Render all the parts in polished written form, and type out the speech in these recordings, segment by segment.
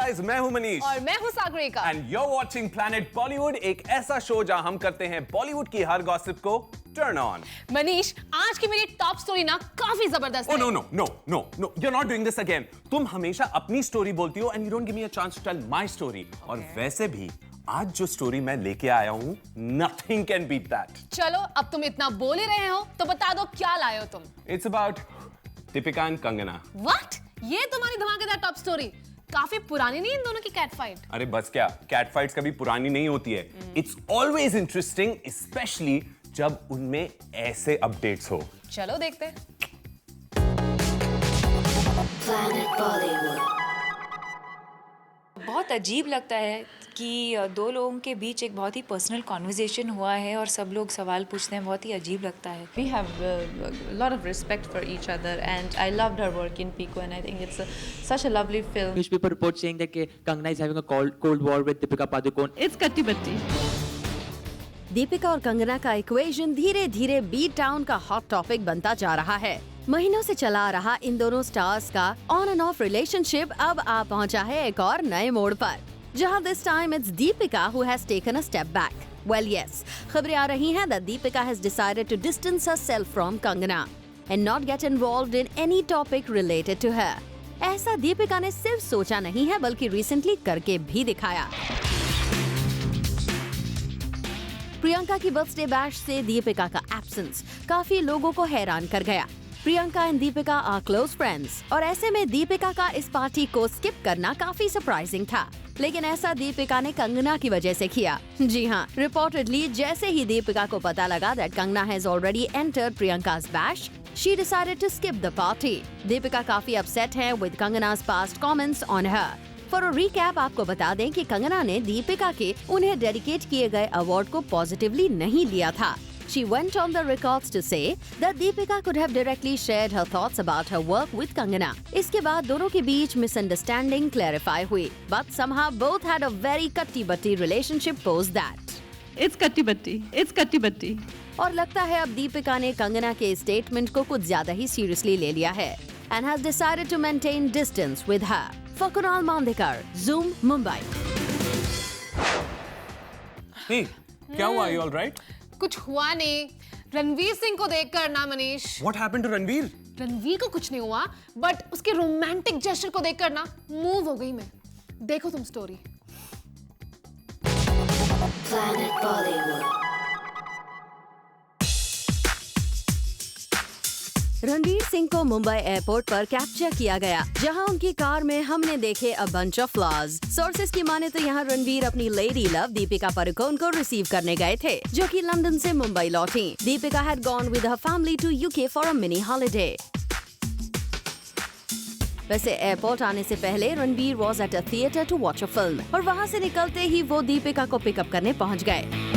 Guys, मैं हूं मनीष और मैं हूं Sagarika and you're watching Planet Bollywood, एक ऐसा शो जहां हम करते हैं बॉलीवुड की हर गॉसिप को टर्न ऑन। मनीष, आज की मेरी टॉप स्टोरी ना काफी जबरदस्त है। No no no no no, you're not doing this again। तुम हमेशा अपनी स्टोरी बोलती हो and you don't give me a chance to tell my story। और वैसे भी आज जो स्टोरी मैं लेके आया हूं, nothing can beat that। चलो, अब तुम इतना बोल ही रहे हो तो बता दो क्या लाए हो तुम। It's about Deepika and Kangana. What? ये तुम्हारी धमाकेदार टॉप स्टोरी काफी पुरानी नहीं इन दोनों की कैट फाइट? अरे बस क्या, कैट फाइट्स कभी पुरानी नहीं होती है। इट्स ऑलवेज इंटरेस्टिंग, स्पेशली जब उनमें ऐसे अपडेट्स हो। चलो देखते हैं। Planet Bollywood। बहुत अजीब लगता है कि दो लोगों के बीच एक बहुत ही पर्सनल कॉन्वर्जेशन हुआ है और सब लोग सवाल पूछते हैं, बहुत ही अजीब लगता है। We have a lot of respect for each other, and I loved her work in Pico, and I think it's such a lovely film. Newspaper reports saying that Kangana is having a cold war with Deepika Padukone. It's Katti Batti. Deepika और कंगना का equation धीरे धीरे beat town का hot topic बनता जा रहा है। महीनों से चला आ रहा इन दोनों स्टार्स का ऑन एंड ऑफ रिलेशनशिप अब आ पहुंचा है एक और नए मोड़ पर, जहां this time it's Deepika who has taken a step back. Well yes, खबरें आ रही हैं that Deepika has decided to distance herself from Kangana and not get involved in any topic related to her. ऐसा दीपिका ने सिर्फ सोचा नहीं है बल्कि रिसेंटली करके भी दिखाया। प्रियंका की बर्थडे बैश से दीपिका का एब्सेंस काफी लोगों को हैरान कर गया। Priyanka and Deepika are close friends और ऐसे में दीपिका का इस पार्टी को स्किप करना काफी सरप्राइजिंग था, लेकिन ऐसा दीपिका ने कंगना की वजह से किया। जी हाँ, रिपोर्टेडली जैसे ही दीपिका को पता लगा that Kangana has already entered Priyanka's bash, she decided to skip the party। दीपिका काफी अपसेट है with Kangana's past comments on her। For recap आपको बता दें कि कंगना ने दीपिका के उन्हें डेडिकेट किए गए अवार्ड को पॉजिटिवली नहीं लिया था। She went on the records to say that Deepika could have directly shared her thoughts about her work with Kangana। इसके बाद दोनों के बीच misunderstanding clarify हुई, but somehow both had a very Katti Batti relationship post that। It's Katti Batti. It's Katti Batti. और लगता है अब दीपिका ने कंगना के स्टेटमेंट को कुछ ज्यादा ही सीरियसली ले लिया है and has decided to maintain distance with her। For Kunal Mandekar, Zoom, Mumbai। Hey, क्या हुआ? You all right? कुछ हुआ नहीं। रणवीर सिंह को देखकर ना Manish. What happened to Ranveer? Ranveer को कुछ नहीं हुआ, बट उसके रोमांटिक जेस्चर को देखकर ना मूव हो गई मैं। देखो तुम story. Planet Bollywood। Ranveer Singh को मुंबई एयरपोर्ट पर कैप्चर किया गया, जहां उनकी कार में हमने देखे a bunch of flowers. Sources की माने तो यहां रणवीर अपनी लेडी लव दीपिका पादुकोण को रिसीव करने गए थे, जो कि लंदन से मुंबई लौटी। Deepika had gone with her family to UK for a mini holiday. वैसे एयरपोर्ट आने से पहले Ranveer was at a theatre to watch a film और वहां से निकलते ही वो दीपिका को पिकअप करने पहुंच गए।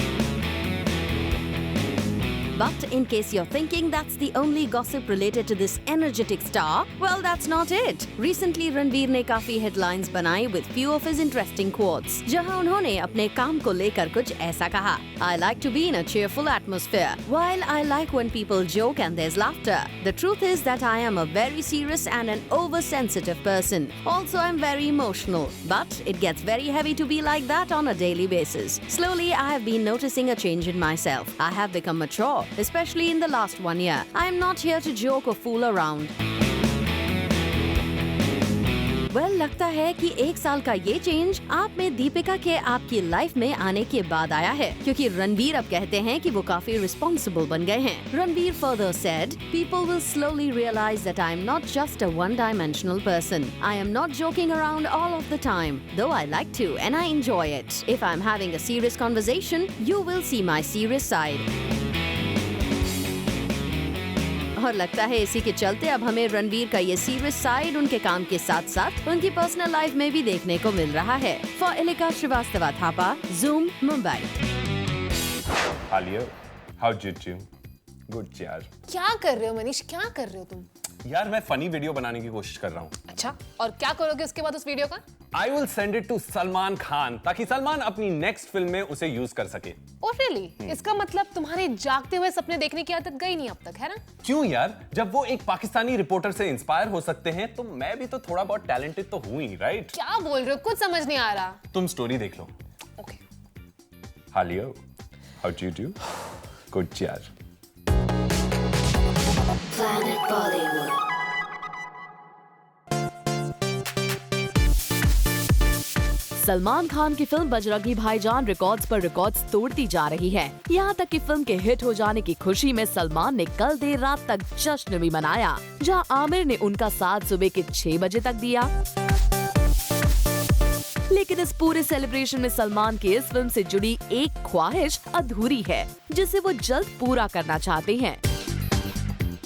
But in case you're thinking that's the only gossip related to this energetic star, well, that's not it. Recently, Ranveer ने काफी headlines बनाई with few of his interesting quotes, जहां उन्होंने अपने काम को लेकर कुछ ऐसा कहा। I like to be in a cheerful atmosphere. While I like when people joke and there's laughter, the truth is that I am a very serious and an oversensitive person. Also, I'm very emotional, but it gets very heavy to be like that on a daily basis. Slowly, I have been noticing a change in myself. I have become mature, especially in the last 1 year. I am not here to joke or fool around. Well, लगता है कि 1 साल का ये change आप में दीपिका के आपकी लाइफ में आने के बाद आया है, क्योंकि रणवीर अब कहते हैं कि वो काफी रिस्पॉन्सिबल बन गए हैं। Ranveer further said, "People will slowly realize that I am not just a one-dimensional person. I am not joking around all of the time, though I like to and I enjoy it. If I'm having a serious conversation, you will see my serious side." और लगता है इसी के चलते अब हमें रणवीर का ये सीरियस साइड उनके काम के साथ साथ उनकी पर्सनल लाइफ में भी देखने को मिल रहा है। For Ilika Srivastava Thapa, Zoom, Mumbai. Alia, how did you? Good यार। क्या कर रहे हो मनीष? क्या कर रहे हो तुम? यार मैं फनी वीडियो बनाने की कोशिश कर रहा हूँ। अच्छा, और क्या करोगे उसके बाद उस वीडियो का? I will send it to Salman Khan ताकि सलमान अपनी नेक्स्ट फिल्म में उसे यूज कर सके। Oh really? इसका मतलब तुम्हारे जागते हुए सपने देखने की आदत गई नहीं अब तक, है ना? क्यों यार, जब वो एक पाकिस्तानी रिपोर्टर से इंस्पायर हो सकते हैं तो मैं भी तो थोड़ा बहुत टैलेंटेड तो हूं ही, राइट? क्या बोल रहे हो? कुछ समझ नहीं आ रहा। तुम स्टोरी देख लो। Okay. Hello, how do you do? Good यार। Planet Bollywood. सलमान खान की फिल्म बजरंगी भाईजान रिकॉर्ड्स पर रिकॉर्ड्स तोड़ती जा रही है। यहाँ तक कि फिल्म के हिट हो जाने की खुशी में सलमान ने कल देर रात तक जश्न भी मनाया, जहाँ आमिर ने उनका साथ सुबह के 6 बजे तक दिया। लेकिन इस पूरे सेलिब्रेशन में सलमान की इस फिल्म से जुड़ी एक ख्वाहिश अधूरी है, जिसे वो जल्द पूरा करना चाहते हैं।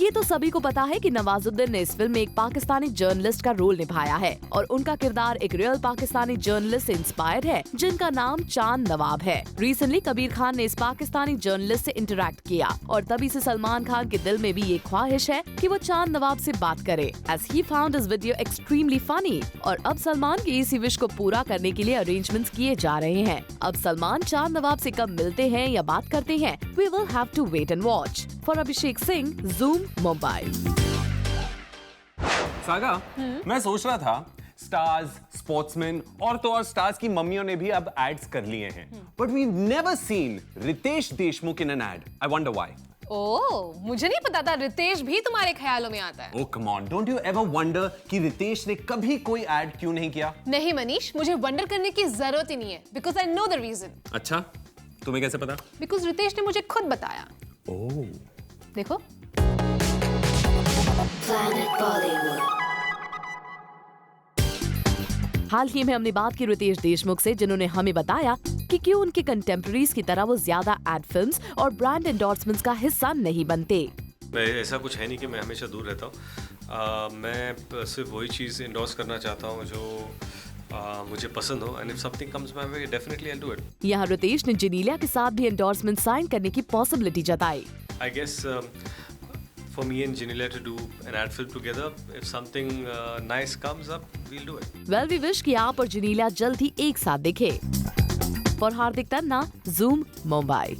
ये तो सभी को पता है कि नवाजुद्दीन ने इस फिल्म में एक पाकिस्तानी जर्नलिस्ट का रोल निभाया है और उनका किरदार एक रियल पाकिस्तानी जर्नलिस्ट से इंस्पायर्ड है, जिनका नाम चांद नवाब है। रिसेंटली कबीर खान ने इस पाकिस्तानी जर्नलिस्ट से इंटरेक्ट किया और तभी से सलमान खान के दिल में भी ये ख्वाहिश है कि वो चांद नवाब से बात करे, as he found his video extremely funny. और अब सलमान की इसी विश को पूरा करने के लिए अरेंजमेंट्स किए जा रहे हैं। अब सलमान चांद नवाब से कब मिलते हैं या बात करते हैं, we will have to wait and watch. For Abhishek Singh, Zoom, Mumbai. सागा, मैं सोच रहा था स्टार्स, स्पोर्ट्समैन और तो और स्टार्स की मम्मियों ने भी अब एड्स कर लिए हैं, but we never seen Ritesh Deshmukh in an ad. I wonder why. Oh, मुझे नहीं पता था रितेश भी तुम्हारे ख्यालों में आता है। Oh come on, don't you ever wonder कि रितेश ने कभी कोई एड क्यों नहीं किया? नहीं मनीष, मुझे वंडर करने की जरूरत ही नहीं है, because I know the reason. अच्छा, तुम्हें कैसे पता? बिकॉज रितेश ने मुझे खुद बताया। ओह, देखो। Planet Bollywood. हाल ही में हमने बात की रितेश देशमुख से, जिन्होंने हमें बताया कि क्यों उनके कंटेम्पररीज की तरह वो ज्यादा एड फिल्म्स और ब्रांड एंडोर्समेंट्स का हिस्सा नहीं बनते। मैं ऐसा कुछ है नहीं कि मैं हमेशा दूर रहता हूँ। मैं सिर्फ वही चीज़ इंडोर्स करना चाहता हूँ जो मुझे पसंद हो, and if something comes my way definitely I will do it. यहाँ रितेश ने जिनीलिया के साथ भी एंडोर्समेंट साइन करने की पॉसिबिलिटी जताई। I guess for me and Genelia to do an ad film together, if something nice comes up, we'll do it. Well, we wish कि आप और जिनीलिया जल्द ही एक साथ दिखे। For Hardik Tanna, zoom, Mumbai.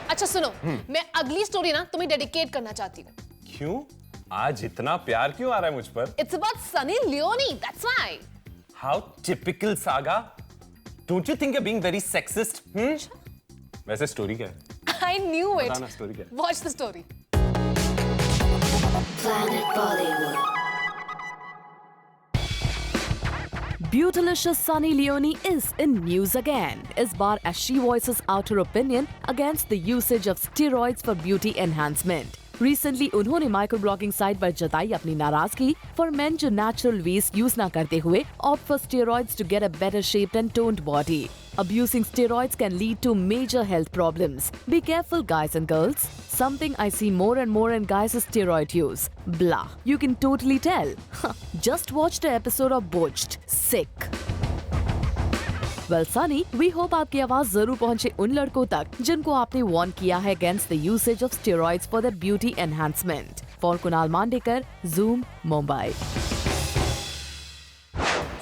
अच्छा सुनो, मैं अगली स्टोरी ना तुम्हें डेडिकेट करना चाहती हूँ। क्यों? आज इतना प्यार क्यों आ रहा है मुझ पर? It's about Sunny Leone, that's why. How typical, Saga. Don't you think you're being very sexist? वैसे स्टोरी क्या है? I knew it. बताना स्टोरी क्या है? Watch the story. Planet Bollywood. Beautylicious Sunny Leone is in news again. इस बार as she voices out her opinion against the usage of steroids for beauty enhancement. Recently, उन्होंने microblogging site पर जताई अपनी नाराजगी for men जो natural ways use न करते हुए opt for steroids to get a better shaped and toned body. Abusing steroids can lead to major health problems. Be careful, guys and girls. Something I see more and more in guys is steroid use. Blah. You can totally tell. Just watch the episode of Botched. Sick. Well, Sunny, we hope आपकी आवाज जरूर पहुंचे उन लड़कों तक जिनको आपने warn किया है against the usage of steroids for their beauty enhancement. For Kunal Mandekar, Zoom, Mumbai.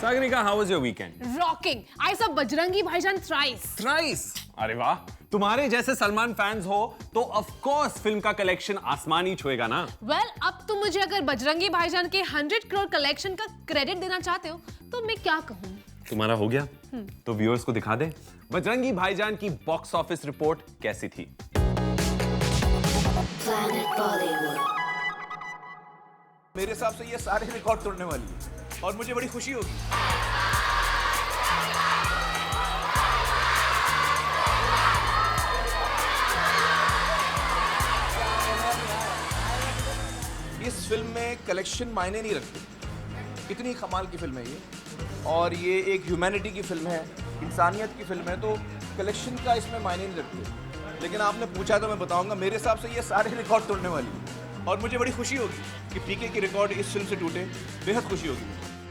Sagarika, how was your weekend? Rocking. I saw Bajrangi भाईजान thrice. Thrice. अरे वाह, तुम्हारे जैसे सलमान फैंस हो तो ऑफ कोर्स फिल्म का कलेक्शन आसमान ही छुएगा ना। Well, अब तुम मुझे अगर बजरंगी भाईजान के 100 करोड़ कलेक्शन का क्रेडिट देना चाहते हो तो मैं क्या कहूँ? तुम्हारा हो गया? तो व्यूअर्स को दिखा दे बजरंगी भाईजान की बॉक्स ऑफिस रिपोर्ट कैसी थी। Planet Bollywood. मेरे हिसाब से ये सारे रिकॉर्ड तोड़ने वाली है और मुझे बड़ी खुशी होगी। इस फिल्म में कलेक्शन मायने नहीं रखती, इतनी कमाल की फिल्म है ये, और ये एक ह्यूमैनिटी की फिल्म है, इंसानियत की फिल्म है, तो कलेक्शन का इसमें मायने नहीं रखते। लेकिन आपने पूछा तो मैं बताऊंगा, मेरे हिसाब से ये सारे रिकॉर्ड तोड़ने वाली है और मुझे बड़ी खुशी होगी कि पीके की रिकॉर्ड इस फिल्म से टूटे, बेहद खुशी होगी।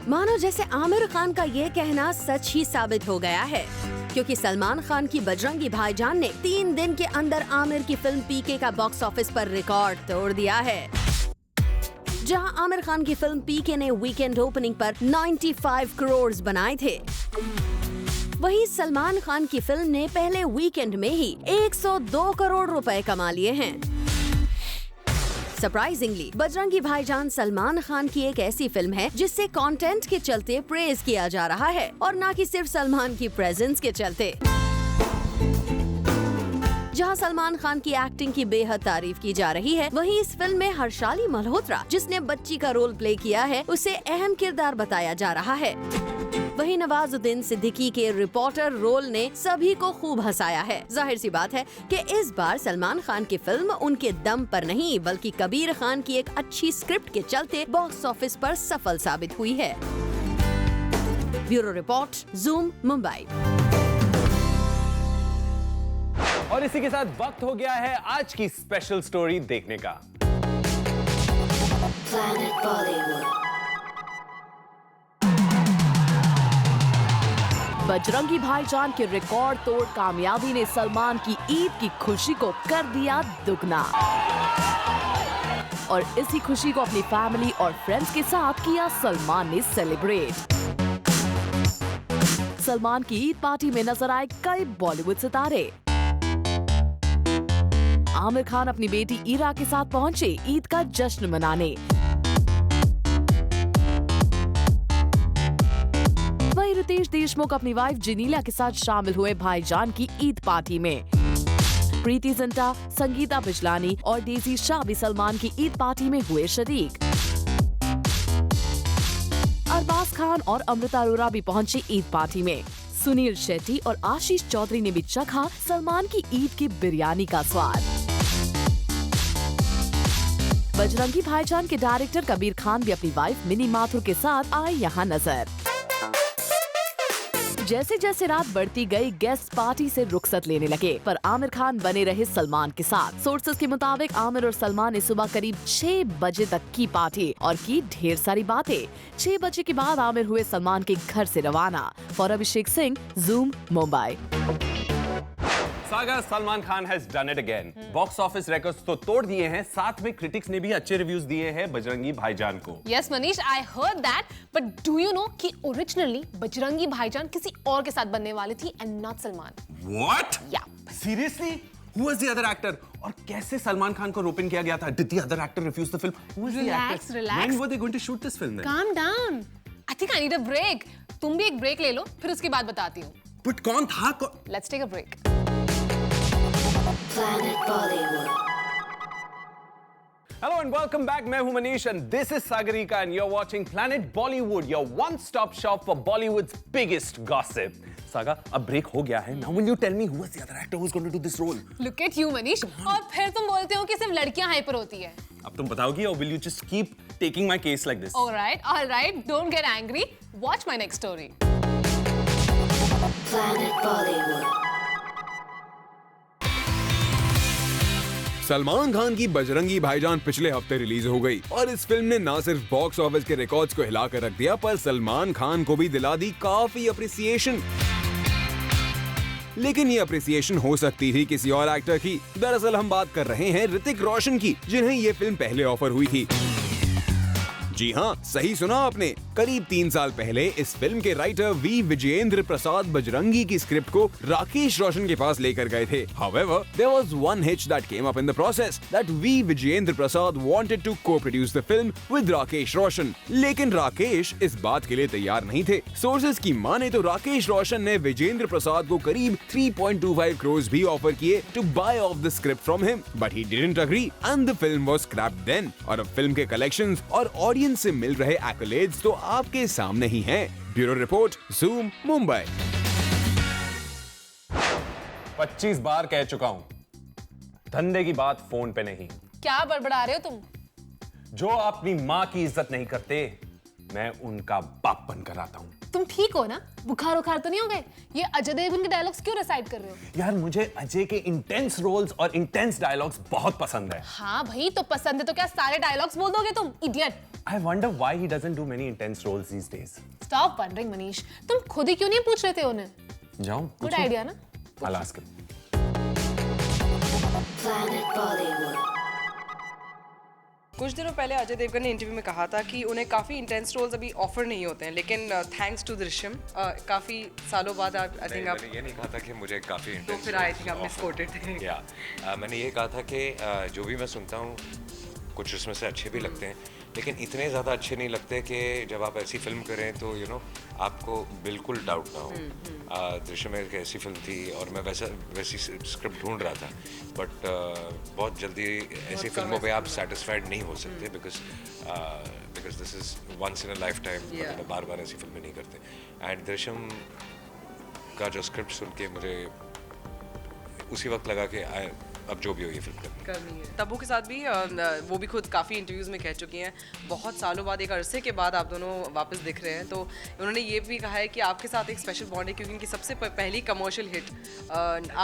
मानो जैसे आमिर खान का ये कहना सच ही साबित हो गया है, क्योंकि सलमान खान की बजरंगी भाईजान ने 3 दिन के अंदर आमिर की फिल्म पीके का बॉक्स ऑफिस पर रिकॉर्ड तोड़ दिया है। जहां आमिर खान की फिल्म पीके ने वीकेंड ओपनिंग पर 95 करोड़ बनाए थे, वहीं सलमान खान की फिल्म ने पहले वीकेंड में ही 102 करोड़ रुपए कमा लिए हैं। सरप्राइजिंगली बजरंगी भाईजान सलमान खान की एक ऐसी फिल्म है जिससे कंटेंट के चलते प्रेज किया जा रहा है और न कि सिर्फ सलमान की प्रेजेंस के चलते। जहां सलमान खान की एक्टिंग की बेहद तारीफ की जा रही है, वहीं इस फिल्म में हर्षाली मल्होत्रा, जिसने बच्ची का रोल प्ले किया है, उसे अहम किरदार बताया जा रहा है। वहीं नवाजुद्दीन सिद्दीकी के रिपोर्टर रोल ने सभी को खूब हंसाया है। जाहिर सी बात है कि इस बार सलमान खान की फिल्म उनके दम पर नहीं बल्कि कबीर खान की एक अच्छी स्क्रिप्ट के चलते बॉक्स ऑफिस पर सफल साबित हुई है। Bureau report, zoom, Mumbai. और इसी के साथ वक्त हो गया है आज की स्पेशल स्टोरी देखने का। Planet Bollywood. बजरंगी भाईजान के रिकॉर्ड तोड़ कामयाबी ने सलमान की ईद की खुशी को कर दिया दुगना और इसी खुशी को अपनी फैमिली और फ्रेंड्स के साथ किया सलमान ने सेलिब्रेट। सलमान की ईद पार्टी में नजर आए कई बॉलीवुड सितारे। आमिर खान अपनी बेटी ईरा के साथ पहुंचे ईद का जश्न मनाने। वहीं रितेश देशमुख अपनी वाइफ जिनीला के साथ शामिल हुए भाईजान की ईद पार्टी में। प्रीति जिंटा, संगीता बिजलानी और डेजी शाह भी सलमान की ईद पार्टी में हुए शरीक। अरबाज खान और अमृता अरोरा भी पहुंचे ईद पार्टी में। सुनील शेट्टी और आशीष चौधरी ने भी चखा सलमान की ईद की बिरयानी का स्वाद। बजरंगी भाईजान के डायरेक्टर कबीर खान भी अपनी वाइफ मिनी माथुर के साथ आए यहाँ नजर। जैसे जैसे रात बढ़ती गई, गेस्ट पार्टी से रुखसत लेने लगे, पर आमिर खान बने रहे सलमान के साथ। सोर्सेज के मुताबिक आमिर और सलमान ने सुबह करीब 6 बजे तक की पार्टी और की ढेर सारी बातें। 6 बजे के बाद आमिर हुए सलमान के घर से रवाना। For Abhishek Singh, Zoom, Mumbai. Saga Salman Khan has done it again. Box office records तो तोड़ दिए हैं, साथ में क्रिटिक्स ने भी अच्छे रिव्यूज दिए हैं बजरंगी भाईजान को। Yes, Manish, I heard that, but do you know कि ओरिजिनली बजरंगी भाईजान किसी और के साथ बनने वाली थी and not Salman. What? Yeah. Seriously? Who was the other actor? और कैसे सलमान खान को रोपिन किया गया था? Did the other actor refuse the film? Who was the actor? Relax. When were they going to shoot this film then? Calm down. I think I need a break. तुम भी एक break ले लो, फिर उसके बाद बताती हूँ। But कौन था? Let's take a break. Planet Bollywood. Hello and welcome back. मैं हूं Manish and this is Sagarika and you're watching Planet Bollywood, your one-stop shop for Bollywood's biggest gossip. Saga, अब ब्रेक हो गया है. Now will you tell me who was the other actor who's going to do this role? Look at you, Manish. और फिर तुम बोलते हो कि सिर्फ लड़कियां हाइपर होती है। अब तुम बताओगी or will you just keep taking my case like this? All right. Don't get angry. Watch my next story. Planet Bollywood. Salman Khan की बजरंगी भाईजान पिछले हफ्ते रिलीज हो गई और इस फिल्म ने न सिर्फ बॉक्स ऑफिस के रिकॉर्ड्स को हिलाकर रख दिया, पर सलमान खान को भी दिला दी काफी अप्रिसिएशन। लेकिन ये अप्रिसिएशन हो सकती थी किसी और एक्टर की। दरअसल हम बात कर रहे हैं ऋतिक रोशन की, जिन्हें ये फिल्म पहले ऑफर हुई थी। जी हाँ, सही सुना आपने। करीब 3 साल पहले इस फिल्म के राइटर वी विजयेंद्र प्रसाद बजरंगी की स्क्रिप्ट को राकेश रोशन के पास लेकर गए थे। However, there was one hitch that came up in the process that V. Vijayendra Prasad wanted to co-produce the film with Rakesh Roshan, लेकिन राकेश इस बात के लिए तैयार नहीं थे। सोर्सेज की माने तो राकेश रोशन ने विजेंद्र प्रसाद को करीब 3.25 करोड़ भी ऑफर किए to buy off the script from him, but he didn't agree and the film was scrapped then। और अब फिल्म के कलेक्शंस और ऑडियंस से मिल रहे एक्कलेड्स तो आपके सामने ही हैं। Bureau report, zoom, Mumbai. 25 बार कह चुका हूं, धंधे की बात फोन पे नहीं। क्या बड़बड़ा रहे हो तुम? जो अपनी माँ की इज्जत नहीं करते, मैं उनका बाप बनकर आता हूँ। तुम ठीक हो ना? बुखार उखार तो नहीं हो गए? ये अजय देवगन के डायलॉग्स क्यों रिसाइट कर रहे हो? यार मुझे अजय के इंटेंस रोल्स और इंटेंस डायलॉग्स बहुत पसंद है। हाँ भाई, तो पसंद है तो क्या सारे डायलॉग्स बोल दोगे तुम? Idiot. I wonder why he doesn't do many intense roles these days. Stop wondering, Manish. तुम खुद ही क्यों नहीं पूछ रहे थे उन्हें? जाऊं? Good idea ना? I'll ask him. Planet Bollywood. कुछ दिनों पहले अजय देवगन ने इंटरव्यू में कहा था कि उन्हें काफ़ी इंटेंस रोल्स अभी ऑफर नहीं होते हैं, लेकिन थैंक्स टू दृश्यम काफ़ी सालों बाद आई थिंक आप मैंने ये नहीं कहा था कि मुझे काफ़ी तो फिर आई थिंक आप मिसकोटेड थे। या मैंने ये कहा था कि जो भी मैं सुनता हूँ कुछ उसमें से अच्छे भी लगते हैं, लेकिन इतने ज़्यादा अच्छे नहीं लगते कि जब आप ऐसी फिल्म करें तो आपको बिल्कुल डाउट ना हो। दृश्यम एक ऐसी फिल्म थी और मैं वैसी स्क्रिप्ट ढूंढ रहा था, बट बहुत जल्दी ऐसी फिल्मों पे आप सेटिस्फाइड नहीं हो सकते because this is once in a life time. बार बार ऐसी फिल्में नहीं करते। एंड दृश्यम का जो स्क्रिप्ट सुन के मुझे उसी वक्त लगा कि अब जो भी हो ये फिल्म करनी है। तब्बू के साथ भी वो भी खुद काफ़ी इंटरव्यूज़ में कह चुकी हैं, बहुत सालों बाद एक अरसे के बाद आप दोनों वापस दिख रहे हैं, तो उन्होंने ये भी कहा है कि आपके साथ एक स्पेशल बॉन्ड है क्योंकि उनकी सबसे पहली कमर्शियल हिट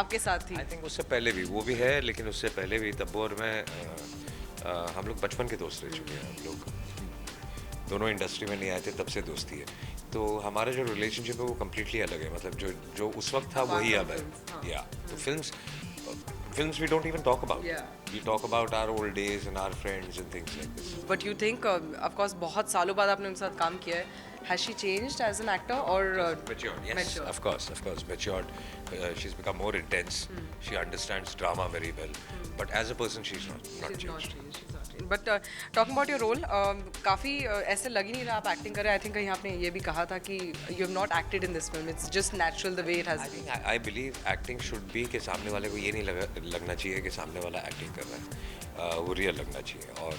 आपके साथ थी। आई थिंक उससे पहले भी वो भी है, लेकिन उससे पहले भी तब्बू और मैं हम लोग बचपन के दोस्त रह चुके हैं। हम लोग दोनों इंडस्ट्री में नहीं आए थे, तब से दोस्ती है। तो हमारा जो रिलेशनशिप है वो कम्प्लीटली अलग है, मतलब जो उस वक्त था वही अब है। या तो films we don't even talk about. We talk about our old days and our friends and things like this. But you think, of course, बहुत सालों बाद आपने उनके साथ काम किया है. Has she changed as an actor or matured? Yes, matured. Of course, matured. She's become more intense. She understands drama very well. But as a person, she's not changed. But talking about your role, काफ़ी ऐसे लग ही नहीं रहा आप acting कर रहे हैं. I think कहीं आपने ये भी कहा था कि you have not acted in this film. It's just natural the way it has been. I believe acting should be कि सामने वाले को ये नहीं लगना चाहिए कि सामने वाला एक्टिंग कर रहा है, वो रियल लगना चाहिए। और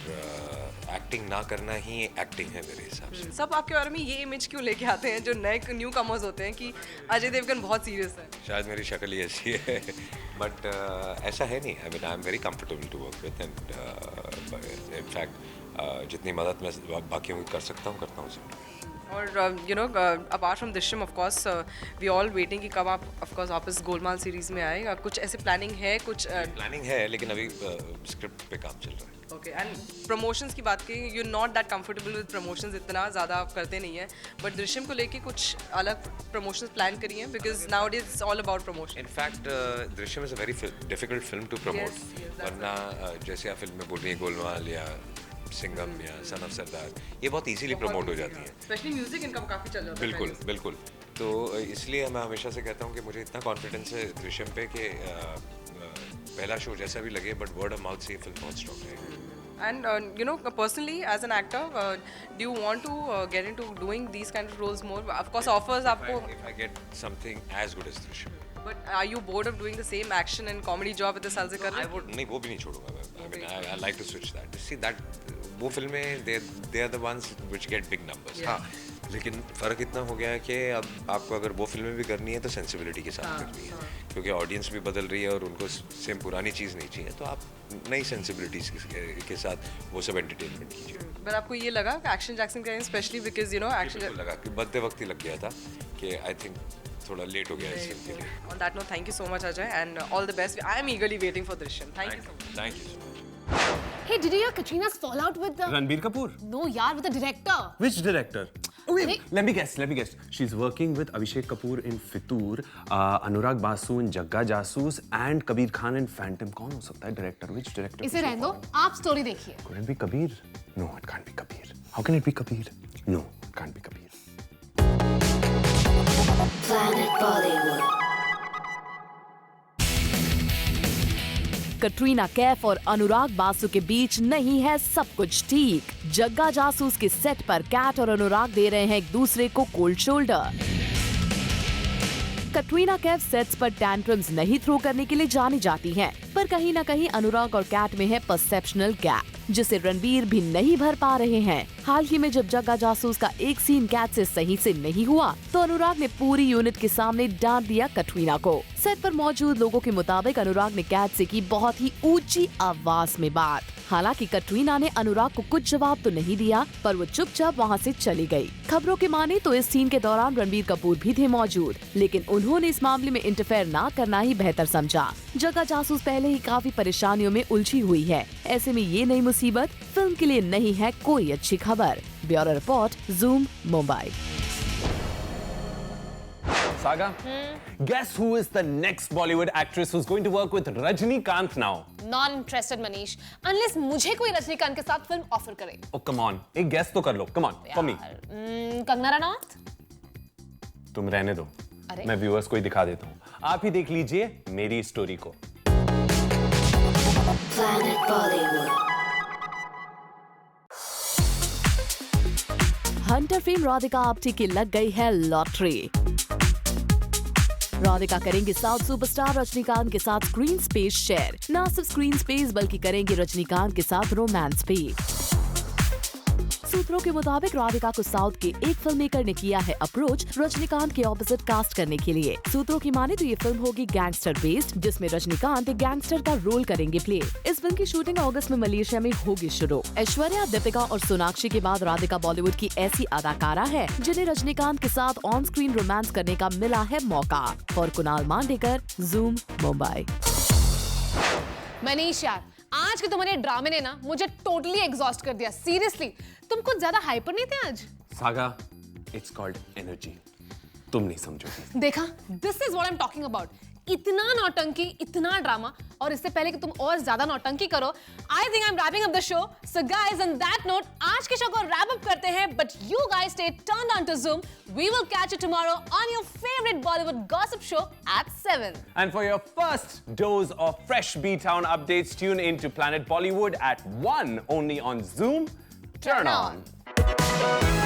एक्टिंग ना करना ही एक्टिंग है मेरे हिसाब से। सब आपके बारे में ये इमेज क्यों लेके आते हैं जो नए न्यू कमर्स होते हैं कि अजय देवगन बहुत सीरियस है? शायद मेरी शक्ल ही ऐसी है, बट ऐसा है नहीं। I am very comfortable to work with and in fact जितनी मदद मैं बाकियों की कर सकता हूँ करता हूँ सब। और apart from Drishyam of course we all waiting कि कब आप ऑफ कोर्स वापस गोलमाल सीरीज में आए। कुछ ऐसे प्लानिंग है? कुछ प्लानिंग है, लेकिन अभी स्क्रिप्ट पे काम चल रहा है। ओके, एंड प्रमोशंस की बात की, you not that comfortable with promotions, इतना ज़्यादा आप करते नहीं हैं, बट दृश्यम को लेके कुछ अलग प्रमोशंस प्लान करी हैं because now it is all about promotion. In fact Drishyam is a very difficult film to promote, वरना जैसे आप फिल्म में बोल रही है गोलमाल या सिंघम या सन ऑफ सरदार, ये बहुत इजीली प्रमोट हो जाती है। स्पेशली म्यूजिक इनकम काफ़ी चल रहा है। बिल्कुल। तो इसलिए मैं हमेशा से कहता हूँ कि मुझे इतना कॉन्फिडेंस है दृश्यम पे कि पहला शो जैसा भी लगे, बट वर्ड ऑफ माउथ से ये फिल्म बहुत स्ट्रॉन्ग है। And personally, as an actor, do you want to get into doing these kind of roles more? Of course, offers आपको. If I get something as good as Drishyam. But are you bored of doing the same action and comedy job at the साल से कर रहे? I would नहीं, वो भी नहीं छोड़ूंगा मैं. I mean, I like to switch that. See that वो फिल्में they are the ones which get big numbers. हाँ, लेकिन फ़र्क इतना हो गया है कि अब आपको अगर वो फिल्में भी करनी है तो सेंसिबिलिटी के साथ करनी है, क्योंकि ऑडियंस भी बदल रही है और उनको सेम पुरानी चीज़ नहीं चाहिए, तो आप नई सेंसिबिलिटीज के साथ वो सब एंटरटेनमेंट कीजिए। पर आपको ये लगा कि एक्शन जैक्सन करें स्पेशली बिकॉज एक्शन लगा कि बदते वक्त ही लग गया था कि आई थिंक थोड़ा लेट हो गया इस फिल्म के लिए। On that note, thank you so much Ajay and all the best. I am ईगरली waiting for Drishyam. Thank you so much. Thank you. Hey, did you hear Katrina's fallout with the Ranbir Kapoor? No, yaar, with the director. Which director? Wait, let me guess. She's working with Abhishek Kapoor in Fitur, Anurag Basu in Jagga Jasoos, and Kabir Khan in Phantom. कौन हो सकता है director? Which director? इसे रहने दो, आप story देखिए। Could it be Kabir? No, it can't be Kabir. How can it be Kabir? No, it can't be Kabir. Planet Bollywood. Katrina Kaif और अनुराग बासु के बीच नहीं है सब कुछ ठीक। जग्गा जासूस के सेट पर कैट और अनुराग दे रहे हैं एक दूसरे को cold shoulder. Katrina Kaif sets पर टैंट्रम्स नहीं थ्रो करने के लिए जानी जाती हैं, पर कहीं न कहीं अनुराग और कैट में है परसेप्शनल गैप, जिसे रणबीर भी नहीं भर पा रहे हैं। हाल ही में जब जग्गा जासूस का एक सीन कैट से सही से नहीं हुआ, तो अनुराग ने पूरी यूनिट के सामने डांट दिया कटरीना को। सेट पर मौजूद लोगों के मुताबिक अनुराग ने कैट से की बहुत ही ऊंची आवाज में बात। हालांकि कटरीना ने अनुराग को कुछ जवाब तो नहीं दिया, पर वो चुपचाप वहां से चली गई। खबरों के माने तो इस सीन के दौरान रणबीर कपूर भी थे मौजूद, लेकिन उन्होंने इस मामले में इंटरफेयर ना करना ही बेहतर समझा। जग्गा जासूस पहले ही काफी परेशानियों में उलझी हुई है, ऐसे में ये नई मुसीबत फिल्म के लिए नहीं है कोई अच्छी खबर। Bureau report, zoom, Mumbai. Saga, guess who is the next Bollywood actress who's going to work with Rajnikant now? Not interested, Manish. Unless मुझे कोई रजनीकांत के साथ फिल्म ऑफर करे. Oh come on, एक guess तो कर लो. Come on, for me. Kangana Ranaut? तुम रहने दो. अरे? मैं व्यूअर्स को ही दिखा देता हूँ. आप ही देख लीजिए मेरी स्टोरी को. Planet Bollywood. Hunter fame Radhika Apte की लग गई है लॉटरी। राधिका करेंगे साउथ सुपरस्टार रजनीकांत के साथ स्क्रीन स्पेस शेयर। न सिर्फ स्क्रीन स्पेस बल्कि करेंगे रजनीकांत के साथ रोमांस भी। सूत्रों के मुताबिक राधिका को साउथ के एक फिल्म मेकर ने किया है अप्रोच रजनीकांत के ऑपोजिट कास्ट करने के लिए। सूत्रों की माने तो ये फिल्म होगी गैंगस्टर बेस्ड, जिसमें रजनीकांत एक गैंगस्टर का रोल करेंगे प्ले। इस फिल्म की शूटिंग अगस्त में मलेशिया में होगी शुरू। ऐश्वर्या, दीपिका और सोनाक्षी के बाद राधिका बॉलीवुड की ऐसी अदाकारा है जिन्हें रजनीकांत के साथ ऑन स्क्रीन रोमांस करने का मिला है मौका। और कुणाल मांडेकर, ज़ूम, मुंबई। मनीष यार, आज के तुम्हारे ड्रामे ने ना मुझे टोटली एग्जॉस्ट कर दिया। सीरियसली, तुम कुछ ज्यादा हाइपर नहीं थे आज? Saga, it's called energy. तुम नहीं समझोगी. देखा, this is what I am talking about. इतना नौटंकी, इतना ड्रामा, और इससे पहले कि तुम और ज्यादा नौटंकी करो, I think I am wrapping up the show. So guys, on that note आज के शो को रैप अप करते हैं, but you guys stay tuned on to Zoom. We will catch you tomorrow on your favorite Bollywood gossip show at 7. And for your first dose of fresh B-Town updates, tune in to Planet Bollywood at 1 only on Zoom. Turn on.